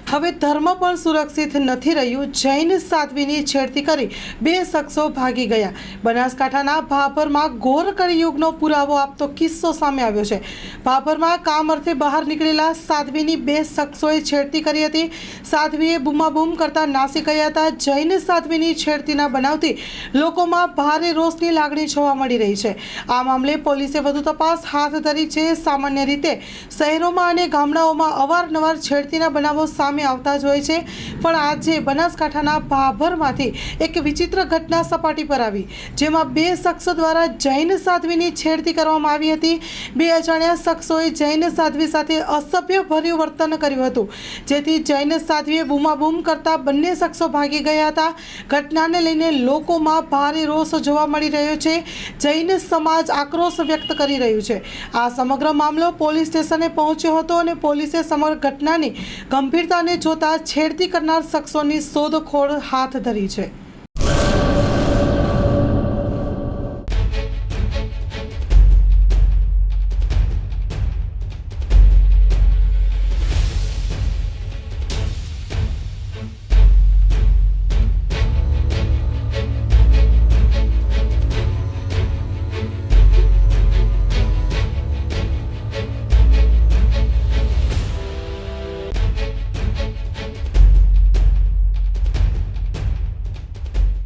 હવે ધર્મ પણ સુરક્ષિત નથી રહ્યું। જૈન સાધ્વીની છેડતી કરી 2 શખ્સો ભાગી ગયા। બનાસકાંઠાના ભાભરમાં ઘોર કળિયુગનો પુરાવો આપતો કિસ્સો સામે આવ્યો છે। ભાભરમાં કામ અર્થે બહાર નીકળેલા સાધ્વીની 2 શખ્સોએ છેડતી કરી હતી। સાધ્વીએ બૂમાબૂમ કરતા નાસી ગયા હતા। જૈન સાધ્વીની છેડતીના બનાવથી લોકોમાં ભારે રોષની લાગણી જોવા મળી રહી છે। આ મામલે પોલીસે વધુ તપાસ હાથ ધરી છે। સામાન્ય રીતે શહેરોમાં અને ગામડાઓમાં અવારનવાર છેડતીના બનાવો સામે આવતા જ હોય છે, પણ આજે બનાસકાંઠાના ભાભરમાંથી એક વિચિત્ર ઘટના સપાટી પર આવી, જેમાં 2 શખ્સો દ્વારા જૈન સાધ્વીની છેડતી કરવામાં આવી હતી। 2 અજાણ્યા શખ્સોએ જૈન સાધ્વી સાથે અસભ્યભર્યું વર્તન કર્યું હતું, જેથી જૈન સાધ્વીએ બૂમાબૂમ કરતા બંને શખ્સો ભાગી ગયા હતા। ઘટનાને લઈને લોકોમાં ભારે રોષ જોવા મળી રહ્યો છે। જૈન સમાજ આક્રોશ વ્યક્ત કરી રહ્યું છે। આ સમગ્ર મામલો પોલીસ સ્ટેશને પહોંચ્યો હતો અને પોલીસે સમગ્ર ઘટનાની ગંભીરતાને જોતા છેડતી કરનાર શખ્સોની શોધખોળ હાથ ધરી છે।